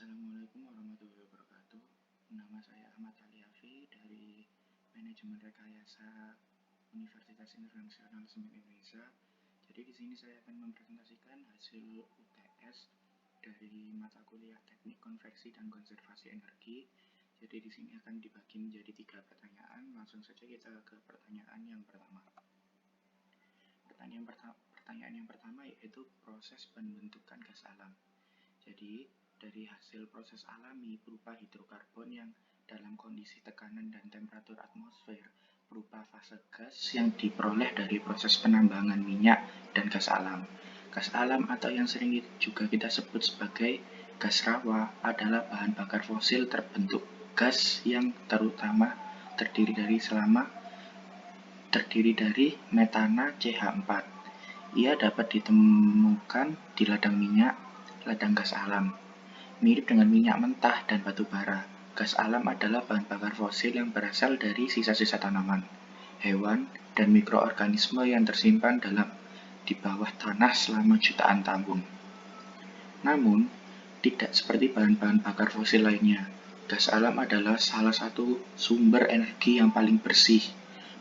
Assalamualaikum warahmatullahi wabarakatuh. Nama saya Ahmad Aliafi dari Manajemen Rekayasa Universitas Internasional Semen Indonesia. Jadi di sini saya akan mempresentasikan hasil UTS dari mata kuliah Teknik Konveksi dan Konservasi Energi. Jadi di sini akan dibagi menjadi 3 pertanyaan. Langsung saja kita ke pertanyaan yang pertama. Pertanyaan yang pertama yaitu proses pembentukan gas alam. Jadi dari hasil proses alami berupa hidrokarbon yang dalam kondisi tekanan dan temperatur atmosfer berupa fase gas yang diperoleh dari proses penambangan minyak dan gas alam. Gas alam atau yang sering juga kita sebut sebagai gas rawa adalah bahan bakar fosil terbentuk gas yang terutama terdiri dari metana CH4. Ia dapat ditemukan di ladang minyak, ladang gas alam. Mirip dengan minyak mentah dan batu bara, gas alam adalah bahan bakar fosil yang berasal dari sisa-sisa tanaman, hewan, dan mikroorganisme yang tersimpan di bawah tanah selama jutaan tahun. Namun, tidak seperti bahan-bahan bakar fosil lainnya, gas alam adalah salah satu sumber energi yang paling bersih,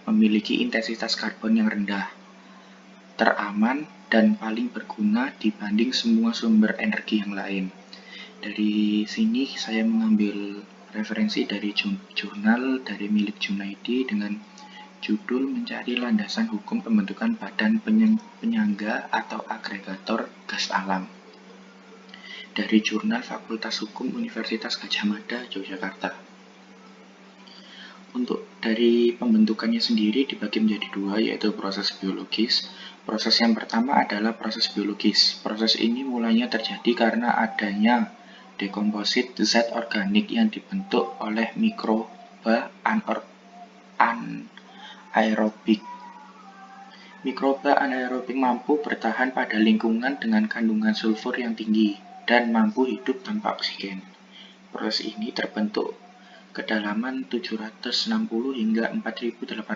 memiliki intensitas karbon yang rendah, teraman, dan paling berguna dibanding semua sumber energi yang lain. Dari sini saya mengambil referensi dari jurnal dari milik Junaidi dengan judul Mencari Landasan Hukum Pembentukan Badan Penyangga atau Agregator Gas Alam dari jurnal Fakultas Hukum Universitas Gadjah Mada, Yogyakarta. Untuk dari pembentukannya sendiri dibagi menjadi 2, yaitu proses biologis. Proses yang pertama adalah proses biologis. Proses ini mulanya terjadi karena adanya dekomposit zat organik yang dibentuk oleh mikroba anaerobik. Mikroba anaerobik mampu bertahan pada lingkungan dengan kandungan sulfur yang tinggi dan mampu hidup tanpa oksigen. Proses ini terbentuk kedalaman 760 hingga 4880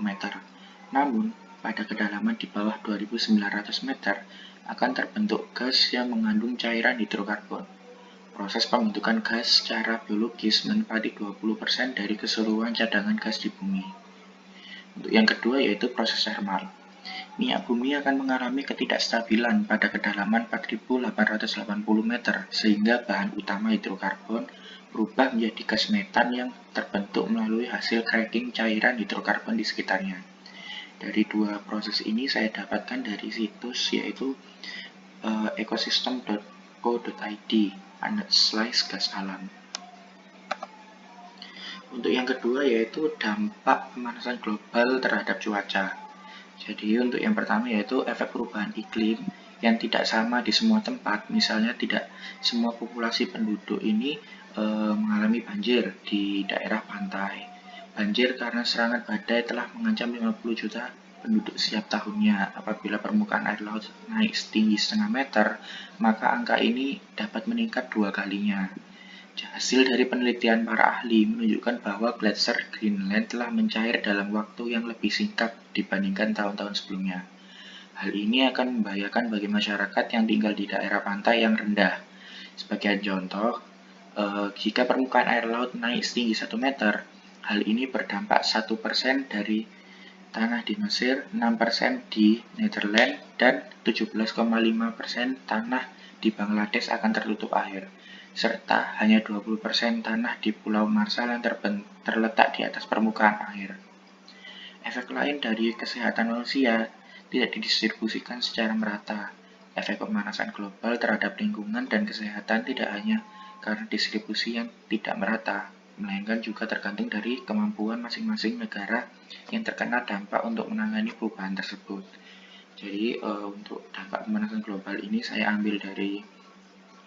meter. Namun, pada kedalaman di bawah 2900 meter akan terbentuk gas yang mengandung cairan hidrokarbon. Proses pembentukan gas secara biologis menempati 20% dari keseluruhan cadangan gas di bumi. Untuk yang kedua yaitu proses termal. Minyak bumi akan mengalami ketidakstabilan pada kedalaman 4880 meter sehingga bahan utama hidrokarbon berubah menjadi gas metan yang terbentuk melalui hasil cracking cairan hidrokarbon di sekitarnya. Dari 2 proses ini saya dapatkan dari situs yaitu ecosystem.co.id Analyze gas alam. Untuk yang kedua yaitu dampak pemanasan global terhadap cuaca. Jadi untuk yang pertama yaitu efek perubahan iklim yang tidak sama di semua tempat. Misalnya tidak semua populasi penduduk ini mengalami banjir di daerah pantai. Banjir karena serangan badai telah mengancam 50 juta penduduk setiap tahunnya. Apabila permukaan air laut naik setinggi setengah meter, maka angka ini dapat meningkat 2 kalinya. Hasil dari penelitian para ahli menunjukkan bahwa gletser Greenland telah mencair dalam waktu yang lebih singkat dibandingkan tahun-tahun sebelumnya. Hal ini akan membahayakan bagi masyarakat yang tinggal di daerah pantai yang rendah. Sebagai contoh, jika permukaan air laut naik setinggi 1 meter, hal ini berdampak 1% dari tanah di Mesir, 6% di Netherlands, dan 17,5% tanah di Bangladesh akan tertutup air, serta hanya 20% tanah di Pulau Marshall yang terletak di atas permukaan air. Efek lain dari kesehatan manusia tidak didistribusikan secara merata. Efek pemanasan global terhadap lingkungan dan kesehatan tidak hanya karena distribusi yang tidak merata, melainkan juga tergantung dari kemampuan masing-masing negara yang terkena dampak untuk menangani perubahan tersebut. Jadi untuk dampak pemanasan global ini saya ambil dari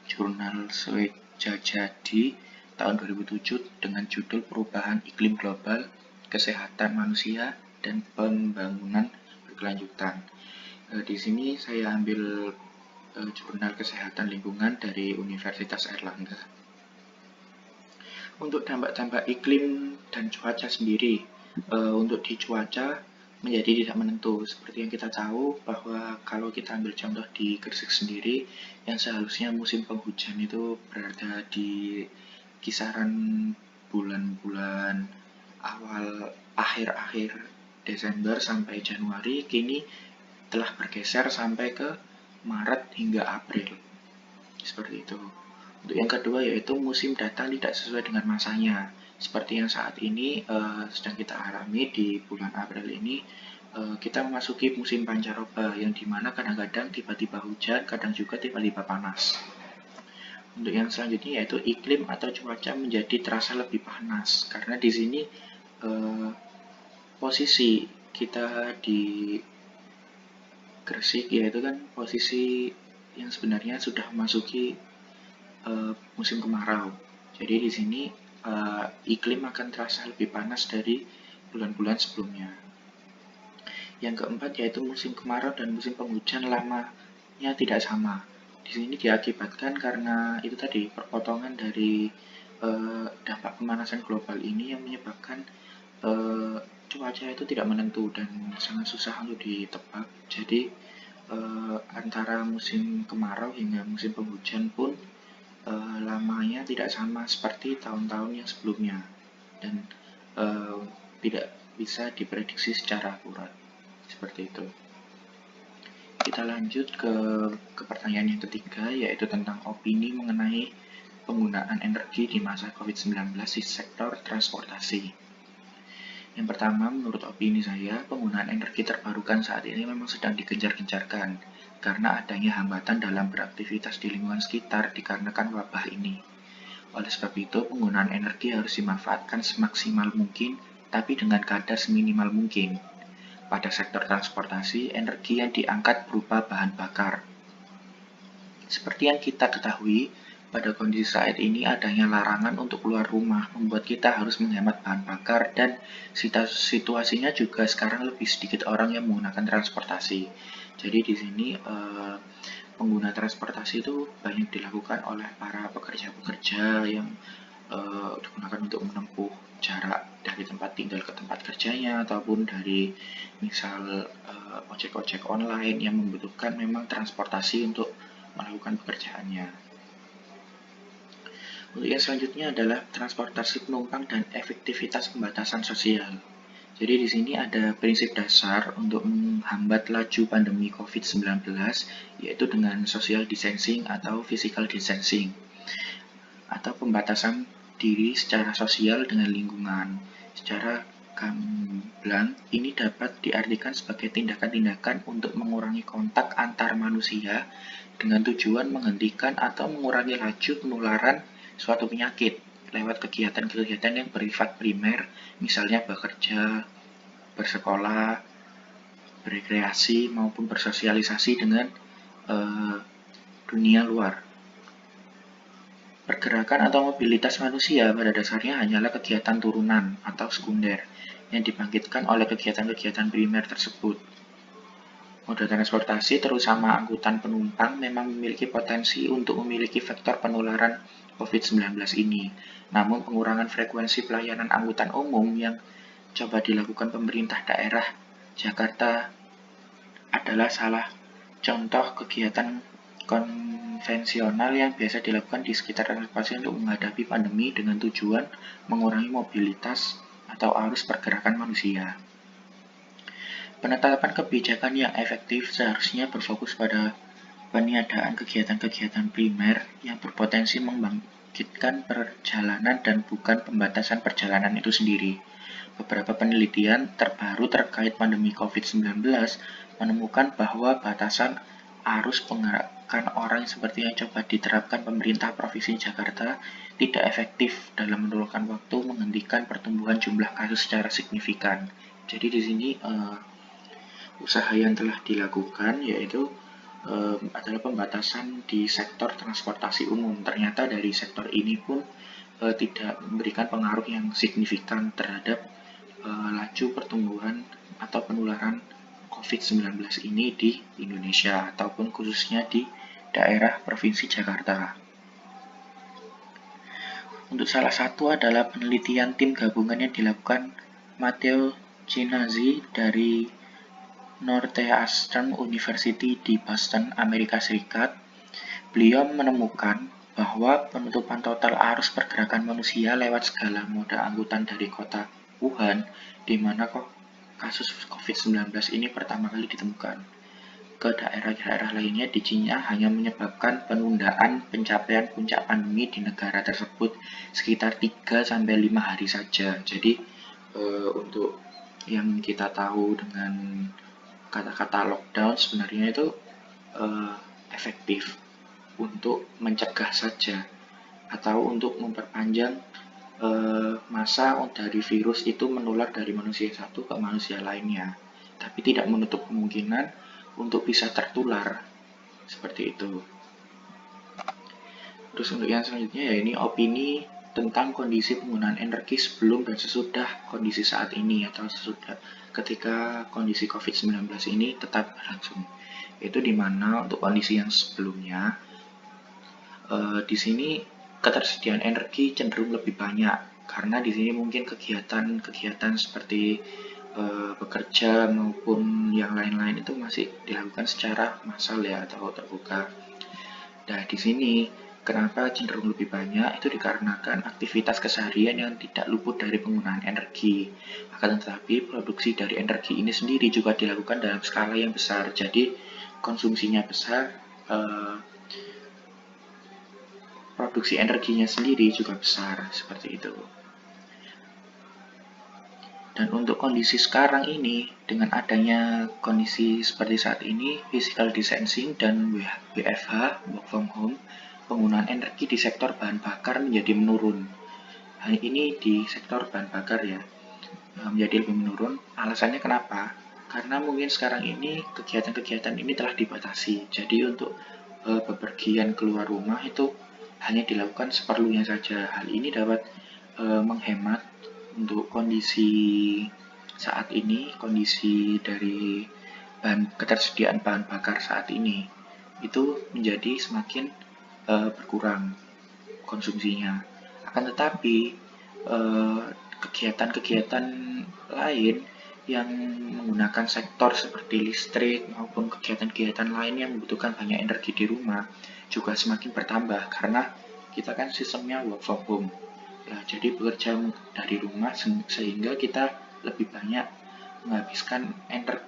jurnal Swejajadi tahun 2007 dengan judul Perubahan Iklim Global, Kesehatan Manusia, dan Pembangunan Berkelanjutan. Di sini saya ambil jurnal Kesehatan Lingkungan dari Universitas Airlangga. Untuk dampak-dampak iklim dan cuaca sendiri, untuk di cuaca menjadi tidak menentu. Seperti yang kita tahu bahwa kalau kita ambil contoh di Gresik sendiri, yang seharusnya musim penghujan itu berada di kisaran bulan-bulan awal akhir-akhir Desember sampai Januari, kini telah bergeser sampai ke Maret hingga April. Seperti itu. Untuk yang kedua yaitu musim datang tidak sesuai dengan masanya. Seperti yang saat ini sedang kita alami di bulan April ini, kita memasuki musim pancaroba yang dimana kadang-kadang tiba-tiba hujan, kadang juga tiba-tiba panas. Untuk yang selanjutnya yaitu iklim atau cuaca menjadi terasa lebih panas karena di sini posisi kita di Gresik yaitu kan posisi yang sebenarnya sudah memasuki musim kemarau. Jadi di sini iklim akan terasa lebih panas dari bulan-bulan sebelumnya. Yang keempat yaitu musim kemarau dan musim penghujan lamanya tidak sama. Di sini diakibatkan karena itu tadi perpotongan dari dampak pemanasan global ini yang menyebabkan cuaca itu tidak menentu dan sangat susah untuk ditebak. Jadi antara musim kemarau hingga musim penghujan pun lamanya tidak sama seperti tahun-tahun yang sebelumnya dan tidak bisa diprediksi secara akurat. Seperti itu. Kita lanjut ke pertanyaan yang ketiga, yaitu tentang opini mengenai penggunaan energi di masa COVID-19 di sektor transportasi. Yang pertama, menurut opini saya, penggunaan energi terbarukan saat ini memang sedang digencar-gencarkan karena adanya hambatan dalam beraktivitas di lingkungan sekitar dikarenakan wabah ini. Oleh sebab itu, penggunaan energi harus dimanfaatkan semaksimal mungkin, tapi dengan kadar seminimal mungkin. Pada sektor transportasi, energi yang diangkat berupa bahan bakar. Seperti yang kita ketahui, pada kondisi saat ini adanya larangan untuk keluar rumah, membuat kita harus menghemat bahan bakar dan situasinya juga sekarang lebih sedikit orang yang menggunakan transportasi. Jadi di sini pengguna transportasi itu banyak dilakukan oleh para pekerja-pekerja yang digunakan untuk menempuh jarak dari tempat tinggal ke tempat kerjanya ataupun dari misal ojek-ojek online yang membutuhkan memang transportasi untuk melakukan pekerjaannya. Untuk yang selanjutnya adalah transportasi penumpang dan efektivitas pembatasan sosial. Jadi di sini ada prinsip dasar untuk menghambat laju pandemi COVID-19 yaitu dengan social distancing atau physical distancing atau pembatasan diri secara sosial dengan lingkungan. Secara gamblang, ini dapat diartikan sebagai tindakan-tindakan untuk mengurangi kontak antar manusia dengan tujuan menghentikan atau mengurangi laju penularan suatu penyakit lewat kegiatan-kegiatan yang bersifat primer, misalnya bekerja, bersekolah, berekreasi, maupun bersosialisasi dengan dunia luar. Pergerakan atau mobilitas manusia pada dasarnya hanyalah kegiatan turunan atau sekunder yang dibangkitkan oleh kegiatan-kegiatan primer tersebut. Moda transportasi, terutama angkutan penumpang, memang memiliki potensi untuk memiliki vektor penularan COVID-19 ini. Namun, pengurangan frekuensi pelayanan angkutan umum yang coba dilakukan pemerintah daerah Jakarta adalah salah contoh kegiatan konvensional yang biasa dilakukan di sekitar transportasi untuk menghadapi pandemi dengan tujuan mengurangi mobilitas atau arus pergerakan manusia. Penetapan kebijakan yang efektif seharusnya berfokus pada peniadaan kegiatan-kegiatan primer yang berpotensi membangkitkan perjalanan dan bukan pembatasan perjalanan itu sendiri. Beberapa penelitian terbaru terkait pandemi COVID-19 menemukan bahwa batasan arus pergerakan orang seperti yang coba diterapkan pemerintah Provinsi Jakarta tidak efektif dalam menurunkan waktu menghentikan pertumbuhan jumlah kasus secara signifikan. Jadi di sini usaha yang telah dilakukan yaitu adalah pembatasan di sektor transportasi umum. Ternyata dari sektor ini pun tidak memberikan pengaruh yang signifikan terhadap laju pertumbuhan atau penularan COVID-19 ini di Indonesia ataupun khususnya di daerah Provinsi Jakarta. Untuk salah satu adalah penelitian tim gabungan yang dilakukan Matteo Chinazi dari Northeastern University di Boston, Amerika Serikat. Beliau menemukan bahwa penutupan total arus pergerakan manusia lewat segala moda angkutan dari kota Wuhan, di mana kasus COVID-19 ini pertama kali ditemukan, ke daerah-daerah lainnya di Cina hanya menyebabkan penundaan pencapaian puncak pandemi di negara tersebut sekitar 3-5 hari saja. Jadi untuk yang kita tahu dengan kata-kata lockdown sebenarnya itu efektif untuk mencegah saja atau untuk memperpanjang masa dari virus itu menular dari manusia satu ke manusia lainnya, tapi tidak menutup kemungkinan untuk bisa tertular seperti itu. Terus untuk yang selanjutnya ya ini opini tentang kondisi penggunaan energi sebelum dan sesudah kondisi saat ini atau sesudah ketika kondisi COVID-19 ini tetap berlangsung. Itu dimana untuk kondisi yang sebelumnya di sini ketersediaan energi cenderung lebih banyak karena di sini mungkin kegiatan-kegiatan seperti bekerja maupun yang lain-lain itu masih dilakukan secara massal ya atau terbuka. Nah, di sini kenapa cenderung lebih banyak itu dikarenakan aktivitas keseharian yang tidak luput dari penggunaan energi. Akan tetapi produksi dari energi ini sendiri juga dilakukan dalam skala yang besar. Jadi konsumsinya besar, produksi energinya sendiri juga besar seperti itu. Dan untuk kondisi sekarang ini, dengan adanya kondisi seperti saat ini, physical distancing dan WFH, work from home, penggunaan energi di sektor bahan bakar menjadi menurun. Hal ini di sektor bahan bakar ya, menjadi lebih menurun. Alasannya kenapa? Karena mungkin sekarang ini kegiatan-kegiatan ini telah dibatasi. Jadi untuk bepergian keluar rumah itu hanya dilakukan seperlunya saja. Hal ini dapat menghemat untuk kondisi saat ini, kondisi dari ketersediaan bahan bakar saat ini itu menjadi semakin berkurang konsumsinya. Akan tetapi kegiatan-kegiatan lain yang menggunakan sektor seperti listrik maupun kegiatan-kegiatan lain yang membutuhkan banyak energi di rumah juga semakin bertambah karena kita kan sistemnya work from home. Ya, jadi bekerja dari rumah sehingga kita lebih banyak menghabiskan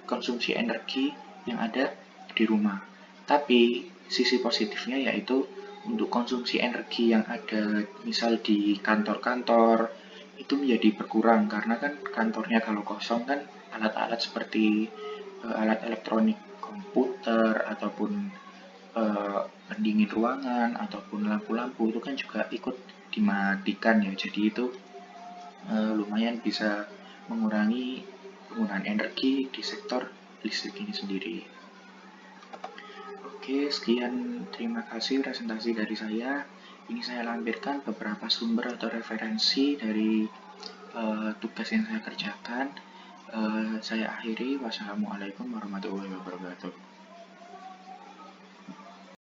konsumsi energi yang ada di rumah. Tapi sisi positifnya yaitu untuk konsumsi energi yang ada misal di kantor-kantor itu menjadi berkurang karena kan kantornya kalau kosong kan alat-alat seperti alat elektronik komputer ataupun pendingin ruangan ataupun lampu-lampu itu kan juga ikut dimatikan ya, jadi itu lumayan bisa mengurangi penggunaan energi di sektor listrik ini sendiri. Oke, sekian, terima kasih presentasi dari saya. Ini saya lampirkan beberapa sumber atau referensi dari tugas yang saya kerjakan. Saya akhiri, wassalamualaikum warahmatullahi wabarakatuh.